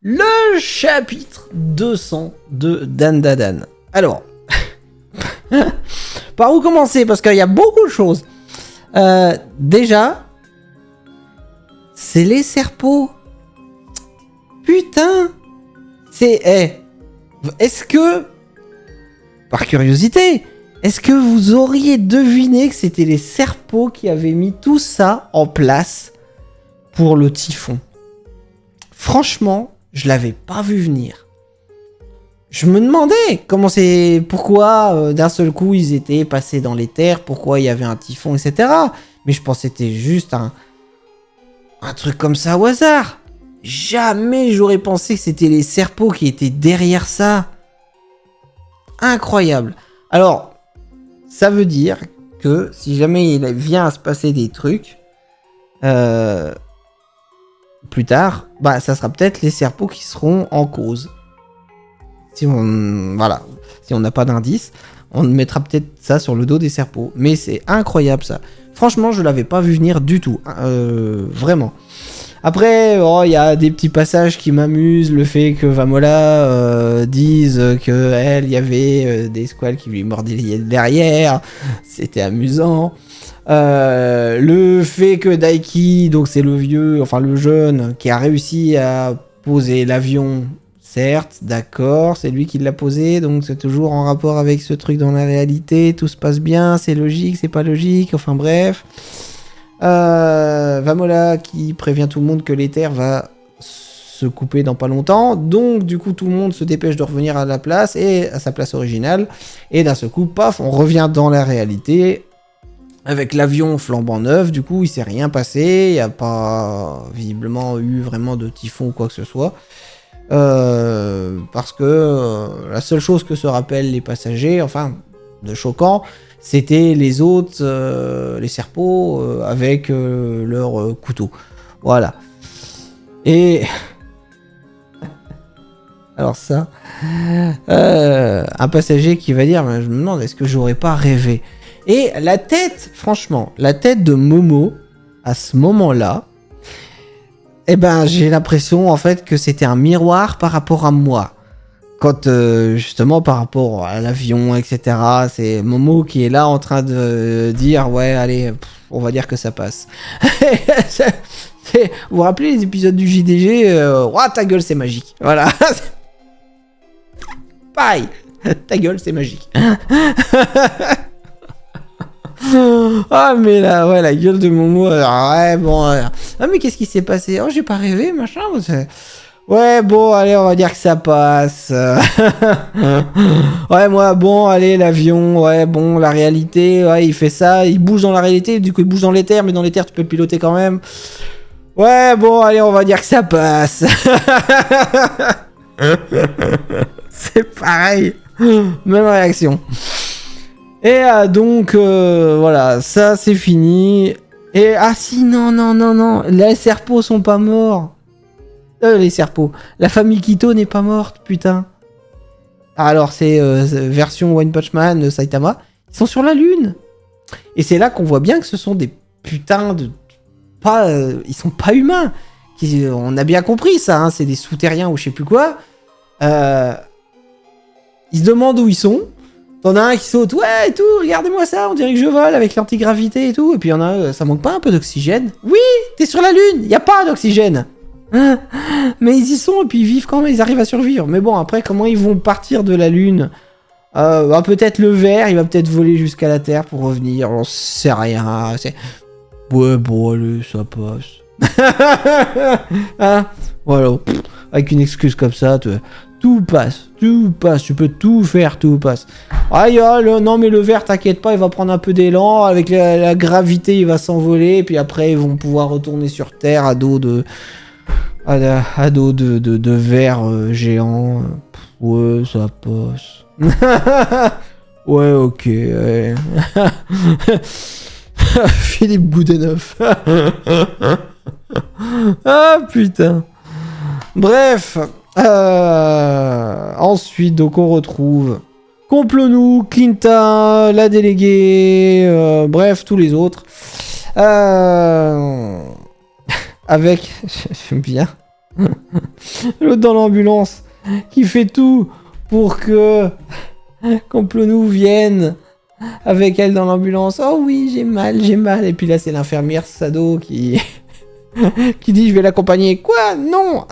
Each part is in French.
le chapitre 200 de Dandadan. Alors, par où commencer? Parce qu'il y a beaucoup de choses. Déjà, c'est les serpos. Putain, est-ce que, par curiosité, est-ce que vous auriez deviné que c'était les serpos qui avaient mis tout ça en place pour le typhon? Franchement, je l'avais pas vu venir. Je me demandais pourquoi d'un seul coup ils étaient passés dans les terres, pourquoi il y avait un typhon, etc. Mais je pensais que c'était juste un truc comme ça au hasard. Jamais j'aurais pensé que c'était les serpos qui étaient derrière ça. Incroyable. Alors, ça veut dire que si jamais il vient à se passer des trucs plus tard, bah ça sera peut-être les serpos qui seront en cause. Si on n'a pas d'indice, on mettra peut-être ça sur le dos des serpos. Mais c'est incroyable ça. Franchement, je l'avais pas vu venir du tout. Vraiment. Après, il y a des petits passages qui m'amusent. Le fait que Vamola dise qu'elle, il y avait des squales qui lui mordaient derrière. C'était amusant. Le fait que Daiki, donc c'est le jeune, qui a réussi à poser l'avion. Certes, d'accord, c'est lui qui l'a posé, donc c'est toujours en rapport avec ce truc dans la réalité. Tout se passe bien, c'est logique, c'est pas logique, enfin bref. Vamola qui prévient tout le monde que l'éther va se couper dans pas longtemps, donc du coup tout le monde se dépêche de revenir à la place et à sa place originale, et d'un seul coup, paf, on revient dans la réalité avec l'avion flambant neuf. Du coup il s'est rien passé, il n'y a pas visiblement eu vraiment de typhon ou quoi que ce soit, parce que la seule chose que se rappellent les passagers, enfin de choquant, c'était les autres, les serpos, avec leur couteau. Voilà. Et... alors ça... un passager qui va dire, je me demande, est-ce que j'aurais pas rêvé? Et la tête, franchement, la tête de Momo, à ce moment-là, eh ben, j'ai l'impression, en fait, que c'était un miroir par rapport à moi. Quand, justement, par rapport à l'avion, etc., c'est Momo qui est là en train de dire, ouais, allez, on va dire que ça passe. Vous vous rappelez les épisodes du JDG, ouah, ta gueule, c'est magique. Voilà. Pareil. Ta gueule, c'est magique. Ah, mais là, ouais, la gueule de Momo, alors, ouais, bon. Ah, mais qu'est-ce qui s'est passé? Oh, j'ai pas rêvé, machin. Ouais, bon, allez, on va dire que ça passe. Ouais, moi, bon, allez, l'avion, ouais, bon, la réalité, ouais, il fait ça, il bouge dans la réalité, du coup, il bouge dans les terres, mais dans les terres, tu peux le piloter quand même. Ouais, bon, allez, on va dire que ça passe. C'est pareil. Même réaction. Et donc, voilà, ça, c'est fini. Et, ah si, non, les serpos sont pas morts. Les serpos. La famille Kito n'est pas morte, putain. Alors, c'est version One Punch Man, Saitama. Ils sont sur la Lune. Et c'est là qu'on voit bien que ce sont des putains de... ils sont pas humains. On a bien compris ça, hein, c'est des souterrains ou je sais plus quoi. Ils se demandent où ils sont. T'en as un qui saute, ouais, et tout, regardez-moi ça, on dirait que je vole avec l'antigravité et tout. Et puis il y en a, ça manque pas un peu d'oxygène? Oui, t'es sur la Lune, y a pas d'oxygène. Mais ils y sont et puis ils vivent quand même, ils arrivent à survivre. Mais bon, après, comment ils vont partir de la Lune? Peut-être le ver, il va peut-être voler jusqu'à la Terre pour revenir, on sait rien. Ouais, bon, allez, ça passe. Hein, voilà, avec une excuse comme ça, tout passe, tu peux tout faire, tout passe. Non mais le ver, t'inquiète pas, il va prendre un peu d'élan, avec la gravité il va s'envoler, et puis après ils vont pouvoir retourner sur Terre à dos de vers géant. Ouais, ça passe. Ouais, ok, ouais. Philippe Goudenhoff. Ah putain. Bref. Ensuite, donc on retrouve Complot-nous, Clinta, la déléguée, bref, tous les autres. Avec, j'aime bien, L'autre dans l'ambulance, qui fait tout pour que Complonou vienne avec elle dans l'ambulance. Oh oui, j'ai mal. Et puis là, c'est l'infirmière Sado qui... qui dit je vais l'accompagner. Quoi? Non.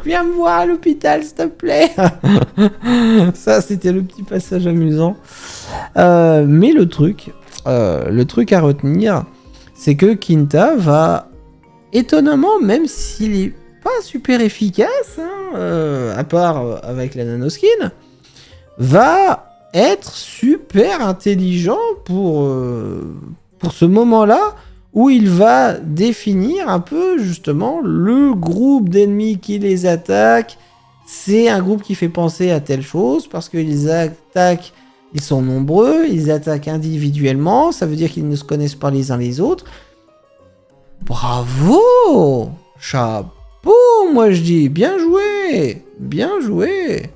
Viens me voir à l'hôpital, s'il te plaît. Ça, c'était le petit passage amusant. Mais le truc à retenir, c'est que Quinta va, étonnamment, même s'il est pas super efficace, à part avec la nanoskin, va être super intelligent pour ce moment-là, où il va définir un peu justement le groupe d'ennemis qui les attaque. C'est un groupe qui fait penser à telle chose, parce qu'ils attaquent, ils sont nombreux, ils attaquent individuellement, ça veut dire qu'ils ne se connaissent pas les uns les autres. Bravo! Chapeau, moi je dis, bien joué! Bien joué!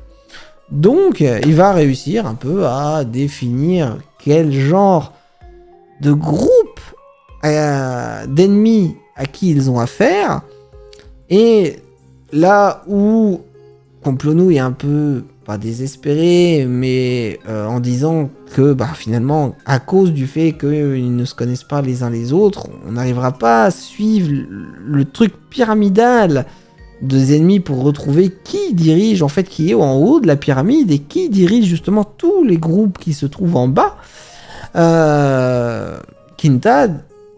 Donc, il va réussir un peu à définir quel genre de groupe d'ennemis à qui ils ont affaire. Et là où Complonou est un peu, pas désespéré, mais en disant que finalement, à cause du fait qu'ils ne se connaissent pas les uns les autres, on n'arrivera pas à suivre le truc pyramidal des ennemis pour retrouver qui dirige, en fait, qui est en haut de la pyramide et qui dirige justement tous les groupes qui se trouvent en bas. Quinta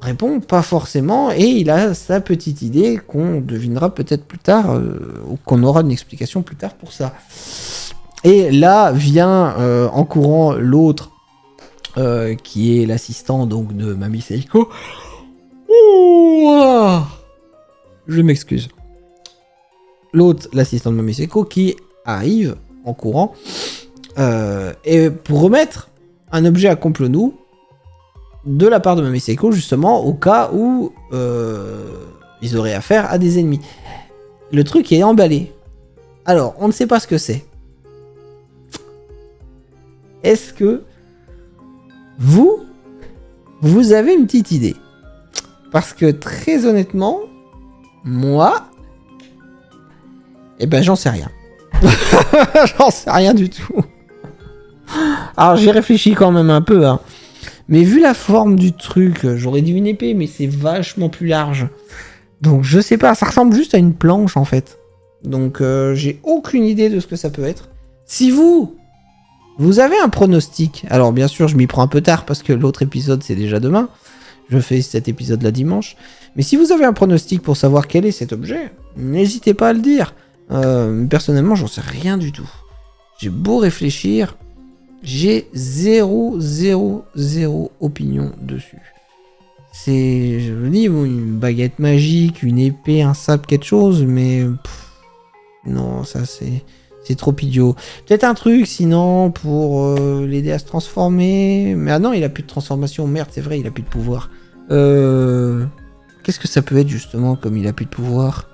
répond pas forcément, et il a sa petite idée qu'on devinera peut-être plus tard, ou qu'on aura une explication plus tard pour ça. Et là vient en courant l'autre, qui est l'assistant donc de Mami Seiko. Ouh, je m'excuse. L'autre, l'assistant de Mami Seiko, qui arrive en courant, et pour remettre un objet à Complonou, de la part de Mami Seiko, justement, au cas où ils auraient affaire à des ennemis. Le truc est emballé. Alors, on ne sait pas ce que c'est. Est-ce que vous avez une petite idée? Parce que, très honnêtement, moi, j'en sais rien. J'en sais rien du tout. Alors, j'y réfléchis quand même un peu, hein. Mais vu la forme du truc, j'aurais dit une épée, mais c'est vachement plus large. Donc je sais pas, ça ressemble juste à une planche en fait. Donc j'ai aucune idée de ce que ça peut être. Si vous avez un pronostic, alors bien sûr je m'y prends un peu tard parce que l'autre épisode c'est déjà demain. Je fais cet épisode là dimanche. Mais si vous avez un pronostic pour savoir quel est cet objet, n'hésitez pas à le dire. Personnellement j'en sais rien du tout. J'ai beau réfléchir... J'ai zéro opinion dessus. C'est, je vous dis, une baguette magique, une épée, un sabre, quelque chose, mais... non, ça c'est trop idiot. Peut-être un truc, sinon, pour l'aider à se transformer... Mais ah non, il a plus de transformation, merde, c'est vrai, il a plus de pouvoir. Qu'est-ce que ça peut être, justement, comme il a plus de pouvoir?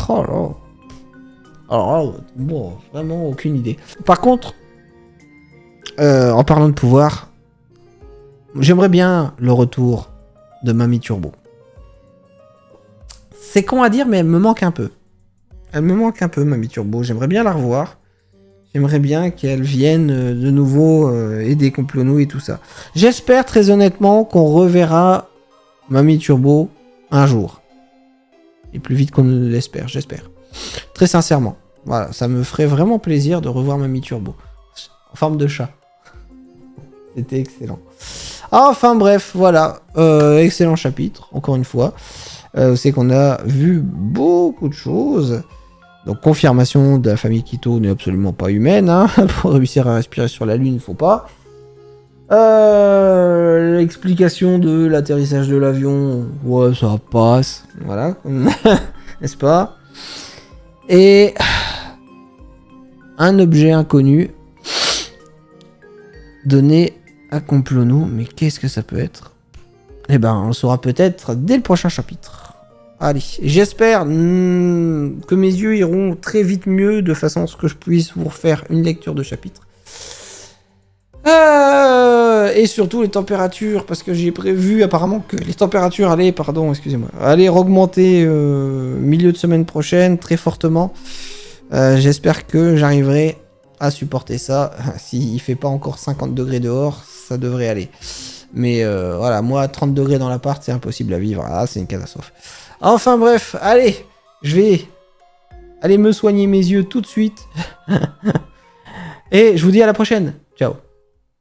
Oh là. Alors, bon, vraiment aucune idée. Par contre, en parlant de pouvoir, j'aimerais bien le retour de Mami Turbo. C'est con à dire, mais elle me manque un peu. Elle me manque un peu, Mami Turbo. J'aimerais bien la revoir. J'aimerais bien qu'elle vienne de nouveau aider Complonou et tout ça. J'espère très honnêtement qu'on reverra Mami Turbo un jour. Et plus vite qu'on ne l'espère, j'espère. Très sincèrement. Voilà, ça me ferait vraiment plaisir de revoir Mami Turbo. En forme de chat. C'était excellent. Enfin bref, voilà. Excellent chapitre, encore une fois. C'est qu'on a vu beaucoup de choses. Donc confirmation de la famille Quito n'est absolument pas humaine. Hein. Pour réussir à respirer sur la Lune, il faut pas. L'explication de l'atterrissage de l'avion, ouais, ça passe. Voilà. N'est-ce pas? Et... un objet inconnu donné à Complonou. Mais qu'est-ce que ça peut être? Eh ben, on le saura peut-être dès le prochain chapitre. Allez, j'espère que mes yeux iront très vite mieux de façon à ce que je puisse vous refaire une lecture de chapitre. Et surtout les températures, parce que j'ai prévu apparemment que les températures allaient, allaient augmenter milieu de semaine prochaine très fortement. J'espère que j'arriverai à supporter ça. S'il fait pas encore 50 degrés dehors, ça devrait aller. Mais voilà, moi 30 degrés dans l'appart, c'est impossible à vivre. Ah, c'est une catastrophe. Enfin bref, allez, je vais aller me soigner mes yeux tout de suite. Et je vous dis à la prochaine. Ciao.